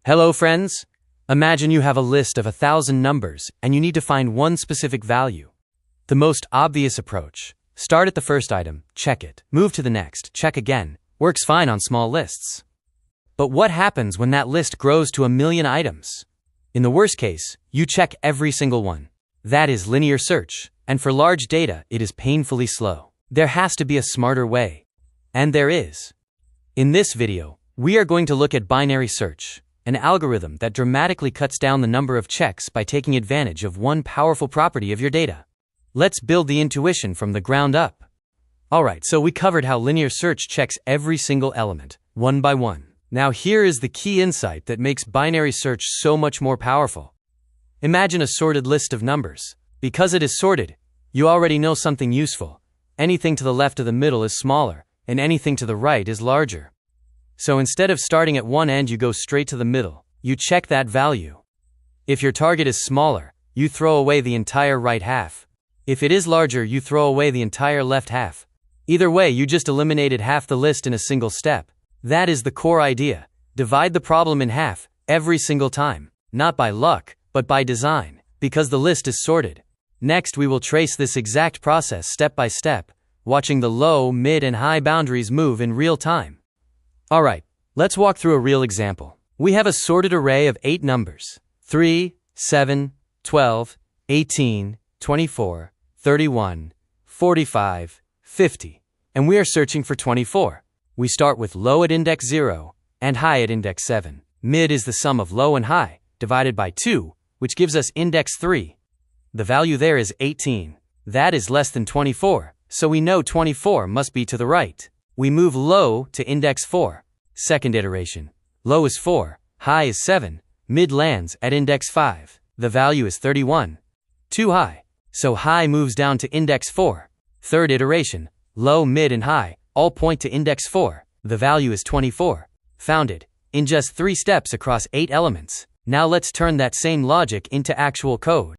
Hello friends! Imagine you have a list of 1,000 numbers and you need to find one specific value. The most obvious approach. Start at the first item, check it. Move to the next, check again. Works fine on small lists. But what happens when that list grows to 1,000,000 items? In the worst case, you check every single one. That is linear search, and for large data, it is painfully slow. There has to be a smarter way. And there is. In this video, we are going to look at binary search, an algorithm that dramatically cuts down the number of checks by taking advantage of one powerful property of your data. Let's build the intuition from the ground up. Alright, so we covered how linear search checks every single element, one by one. Now here is the key insight that makes binary search so much more powerful. Imagine a sorted list of numbers. Because it is sorted, you already know something useful. Anything to the left of the middle is smaller, and anything to the right is larger. So instead of starting at one end, you go straight to the middle. You check that value. If your target is smaller, you throw away the entire right half. If it is larger, you throw away the entire left half. Either way, you just eliminated half the list in a single step. That is the core idea. Divide the problem in half, every single time. Not by luck, but by design, because the list is sorted. Next, we will trace this exact process step by step, watching the low, mid, and high boundaries move in real time. Alright, let's walk through a real example. We have a sorted array of 8 numbers. 3, 7, 12, 18, 24, 31, 45, 50. And we are searching for 24. We start with low at index 0 and high at index 7. Mid is the sum of low and high, divided by 2, which gives us index 3. The value there is 18. That is less than 24, so we know 24 must be to the right. We move low to index 4. Second iteration. Low is 4, high is 7, mid lands at index 5. The value is 31. Too high. So high moves down to index 4. Third iteration. Low, mid, and high all point to index 4. The value is 24. Found it. In just 3 steps across 8 elements. Now let's turn that same logic into actual code.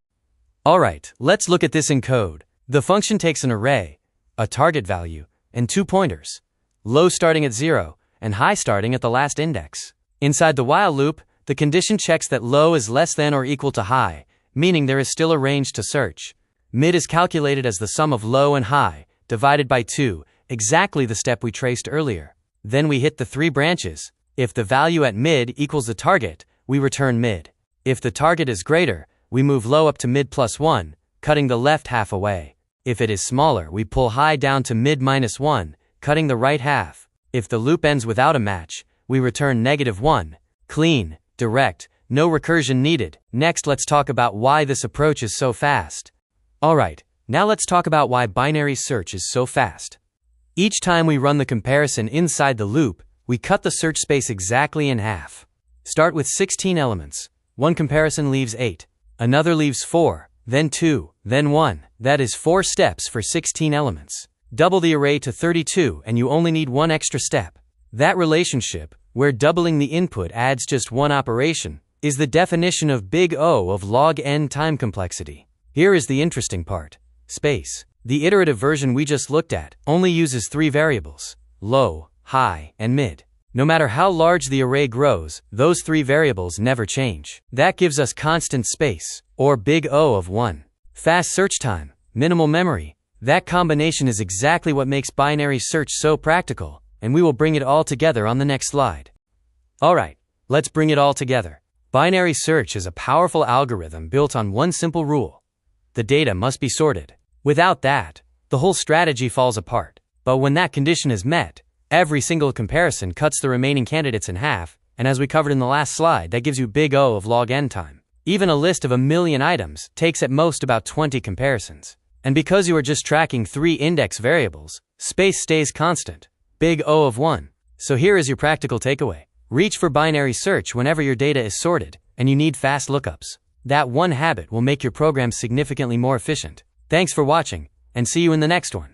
Alright, let's look at this in code. The function takes an array, a target value, and 2 pointers. Low starting at 0, and high starting at the last index. Inside the while loop, the condition checks that low is less than or equal to high, meaning there is still a range to search. Mid is calculated as the sum of low and high, divided by 2, exactly the step we traced earlier. Then we hit the 3 branches. If the value at mid equals the target, we return mid. If the target is greater, we move low up to mid plus 1, cutting the left half away. If it is smaller, we pull high down to mid minus 1, cutting the right half. If the loop ends without a match, we return -1. Clean, direct, no recursion needed. Next, let's talk about why this approach is so fast. Alright, now let's talk about why binary search is so fast. Each time we run the comparison inside the loop, we cut the search space exactly in half. Start with 16 elements. One comparison leaves 8. Another leaves 4, then 2, then 1. That is 4 steps for 16 elements. Double the array to 32 and you only need 1 extra step. That relationship, where doubling the input adds just 1 operation, is the definition of big O of log n time complexity. Here is the interesting part. Space. The iterative version we just looked at only uses 3 variables: low, high, and mid. No matter how large the array grows, those 3 variables never change. That gives us constant space, or big O of 1. Fast search time, minimal memory. That combination is exactly what makes binary search so practical, and we will bring it all together on the next slide. Alright, let's bring it all together. Binary search is a powerful algorithm built on one simple rule. The data must be sorted. Without that, the whole strategy falls apart. But when that condition is met, every single comparison cuts the remaining candidates in half, and as we covered in the last slide, that gives you big O of log n time. Even a list of 1,000,000 items takes at most about 20 comparisons. And because you are just tracking 3 index variables, space stays constant, big O of 1. So here is your practical takeaway. Reach for binary search whenever your data is sorted, and you need fast lookups. That one habit will make your program significantly more efficient. Thanks for watching, and see you in the next one.